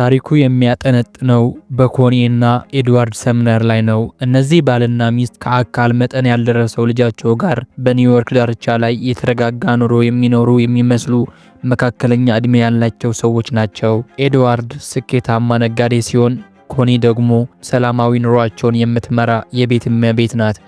ታሪኩ የሚያጠነጥነው በኮኒና ኤድዋርድ ሰምነር ላይ ነው። እነዚህ ባልና ሚስት ከአካል መጠን ያልደረሰው ልጃቸው ጋር በኒውዮርክ ዳርቻ ላይ የተረጋጋ ኑሮ የሚኖሩ የሚመስሉ መካከለኛ ዕድሜ ያላቸው ሰዎች ናቸው። ኤድዋርድ ስኬታማ ነጋዴ ሲሆን፣ ኮኒ ደግሞ ሰላማዊ ኑሯቸውን የምትመራ የቤት እመቤት ናት።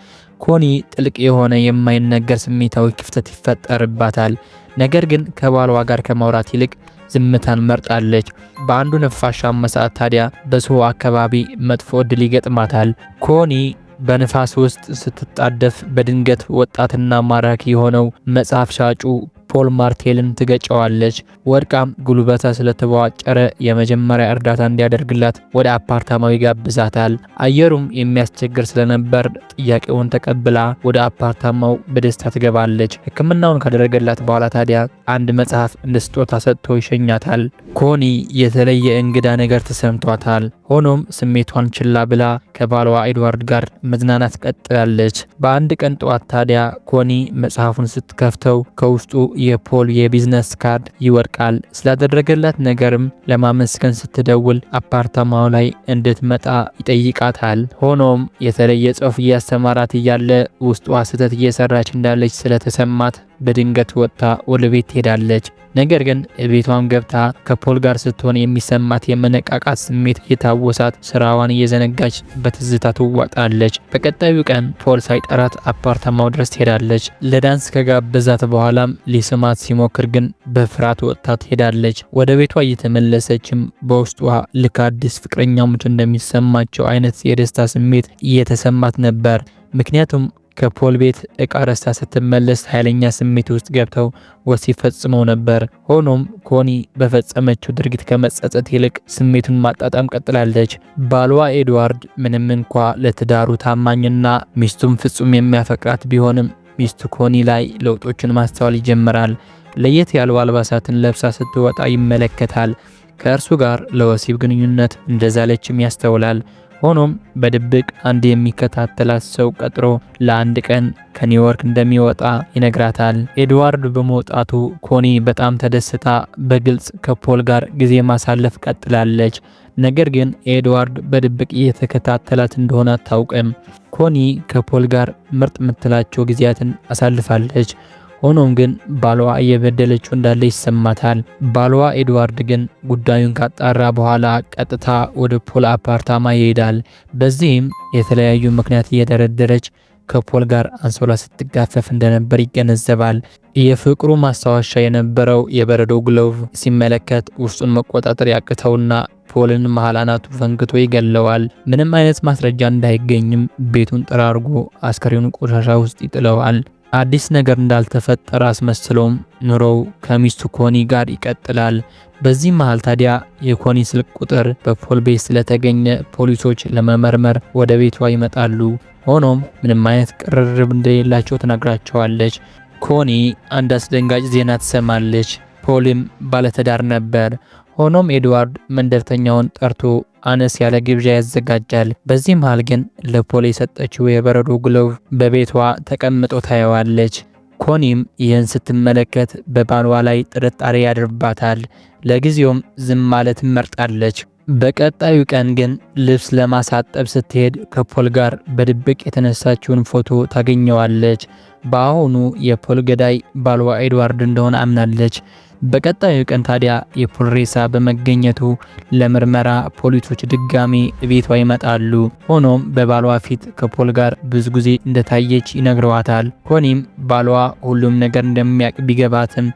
ኮኒ ጥልቅ የሆነ የማይነገር ስሜታዊ ክፍተት ይፈጠርባታል። ነገር ግን ከባሏ ጋር ከማውራት ይልቅ ዝምታን መርጣለች። በአንዱ ነፋሻማ ሰዓት ታዲያ በሶሆ አካባቢ መጥፎ ዕድል ይገጥማታል። ኮኒ በንፋስ ውስጥ ስትጣደፍ በድንገት ወጣትና ማራኪ የሆነው መጽሐፍ ሻጩ ፖል ማርቴልን ትገጨዋለች። ወድቃም ጉልበታ ስለተቧጨረ የመጀመሪያ እርዳታ እንዲያደርግላት ወደ አፓርታማው ይጋብዛታል። አየሩም የሚያስቸግር ስለነበር ጥያቄውን ተቀብላ ወደ አፓርታማው በደስታ ትገባለች። ሕክምናውን ካደረገላት በኋላ ታዲያ አንድ መጽሐፍ እንደ ስጦታ ሰጥቶ ይሸኛታል። ኮኒ የተለየ እንግዳ ነገር ተሰምቷታል። ሆኖም ስሜቷን ችላ ብላ ከባሏ ኤድዋርድ ጋር መዝናናት ቀጥላለች። በአንድ ቀን ጠዋት ታዲያ ኮኒ መጽሐፉን ስትከፍተው ከውስጡ የፖል የቢዝነስ ካርድ ይወድቃል። ስላደረገላት ነገርም ለማመስገን ስትደውል አፓርታማው ላይ እንድትመጣ ይጠይቃታል። ሆኖም የተለየ ጽሑፍ እያስተማራት እያለ ውስጧ ስህተት እየሰራች እንዳለች ስለተሰማት በድንገት ወጥታ ወደ ቤት ትሄዳለች። ነገር ግን ቤቷም ገብታ ከፖል ጋር ስትሆን የሚሰማት የመነቃቃት ስሜት እየታወሳት ስራዋን እየዘነጋች በትዝታ ትዋጣለች። በቀጣዩ ቀን ፖል ሳይጠራት አፓርታማው ድረስ ትሄዳለች። ለዳንስ ከጋበዛት በኋላም ሊስማት ሲሞክር ግን በፍርሃት ወጥታ ትሄዳለች። ወደ ቤቷ እየተመለሰችም በውስጧ ልክ አዲስ ፍቅረኛሞች እንደሚሰማቸው አይነት የደስታ ስሜት እየተሰማት ነበር። ምክንያቱም ከፖል ቤት እቃ ረስታ ስትመለስ ኃይለኛ ስሜት ውስጥ ገብተው ወሲብ ፈጽመው ነበር። ሆኖም ኮኒ በፈጸመችው ድርጊት ከመጸጸት ይልቅ ስሜቱን ማጣጣም ቀጥላለች። ባሏ ኤድዋርድ ምንም እንኳ ለትዳሩ ታማኝና ሚስቱም ፍጹም የሚያፈቅራት ቢሆንም ሚስቱ ኮኒ ላይ ለውጦችን ማስተዋል ይጀምራል። ለየት ያሉ አልባሳትን ለብሳ ስትወጣ ይመለከታል። ከእርሱ ጋር ለወሲብ ግንኙነት እንደዛለችም ያስተውላል። ሆኖም በድብቅ አንድ የሚከታተላት ሰው ቀጥሮ ለአንድ ቀን ከኒውዮርክ እንደሚወጣ ይነግራታል። ኤድዋርድ በመውጣቱ ኮኒ በጣም ተደስታ በግልጽ ከፖል ጋር ጊዜ ማሳለፍ ቀጥላለች። ነገር ግን ኤድዋርድ በድብቅ እየተከታተላት እንደሆነ አታውቅም። ኮኒ ከፖል ጋር ምርጥ የምትላቸው ጊዜያትን አሳልፋለች። ሆኖም ግን ባሏ እየበደለችው እንዳለ ይሰማታል። ባሏ ኤድዋርድ ግን ጉዳዩን ካጣራ በኋላ ቀጥታ ወደ ፖል አፓርታማ ይሄዳል። በዚህም የተለያዩ ምክንያት እየደረደረች ከፖል ጋር አንሶላ ስትጋፈፍ እንደነበር ይገነዘባል። የፍቅሩ ማስታወሻ የነበረው የበረዶ ግሎቭ ሲመለከት ውስጡን መቆጣጠር ያቅተውና ፖልን መሃል አናቱ ፈንክቶ ይገለዋል። ምንም አይነት ማስረጃ እንዳይገኝም ቤቱን ጠራርጎ አስከሬኑ ቆሻሻ ውስጥ ይጥለዋል። አዲስ ነገር እንዳልተፈጠረ አስመስሎም ኑሮው ከሚስቱ ኮኒ ጋር ይቀጥላል። በዚህ መሃል ታዲያ የኮኒ ስልክ ቁጥር በፖል ቤት ስለተገኘ ፖሊሶች ለመመርመር ወደ ቤቷ ይመጣሉ። ሆኖም ምንም አይነት ቅርርብ እንደሌላቸው ትነግራቸዋለች። ኮኒ አንድ አስደንጋጭ ዜና ትሰማለች። ፖልም ባለትዳር ነበር። ሆኖም ኤድዋርድ መንደርተኛውን ጠርቶ አነስ ያለ ግብዣ ያዘጋጃል። በዚህ መሃል ግን ለፖል የሰጠችው የበረዶ ግሎቭ በቤቷ ተቀምጦ ታየዋለች። ኮኒም ይህን ስትመለከት በባሏ ላይ ጥርጣሬ ያድርባታል። ለጊዜውም ዝም ማለት መርጣለች። በቀጣዩ ቀን ግን ልብስ ለማሳጠብ ስትሄድ ከፖል ጋር በድብቅ የተነሳችውን ፎቶ ታገኘዋለች። በአሁኑ የፖል ገዳይ ባሏ ኤድዋርድ እንደሆነ አምናለች። በቀጣዩ ቀን ታዲያ የፖል ሬሳ በመገኘቱ ለምርመራ ፖሊሶች ድጋሚ ቤቷ ይመጣሉ። ሆኖም በባሏ ፊት ከፖል ጋር ብዙ ጊዜ እንደታየች ይነግረዋታል። ኮኒም ባሏ ሁሉም ነገር እንደሚያውቅ ቢገባትም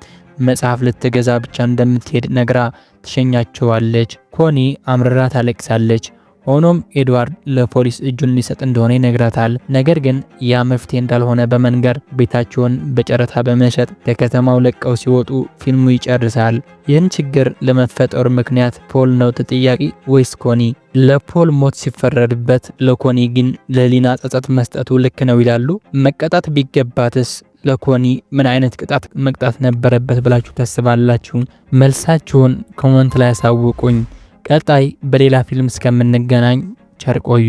መጽሐፍ ልትገዛ ብቻ እንደምትሄድ ነግራ ትሸኛቸዋለች። ኮኒ አምርራ ታለቅሳለች። ሆኖም ኤድዋርድ ለፖሊስ እጁን ሊሰጥ እንደሆነ ይነግራታል። ነገር ግን ያ መፍትሄ እንዳልሆነ በመንገር ቤታቸውን በጨረታ በመሸጥ ከከተማው ለቀው ሲወጡ ፊልሙ ይጨርሳል። ይህን ችግር ለመፈጠሩ ምክንያት ፖል ነው ተጠያቂ ወይስ ኮኒ? ለፖል ሞት ሲፈረድበት ለኮኒ ግን ለሊና ጸጸት መስጠቱ ልክ ነው ይላሉ። መቀጣት ቢገባትስ ለኮኒ ምን አይነት ቅጣት መቅጣት ነበረበት ብላችሁ ታስባላችሁ? መልሳችሁን ኮሜንት ላይ ያሳውቁኝ። ቀጣይ በሌላ ፊልም እስከምንገናኝ ቸር ቆዩ።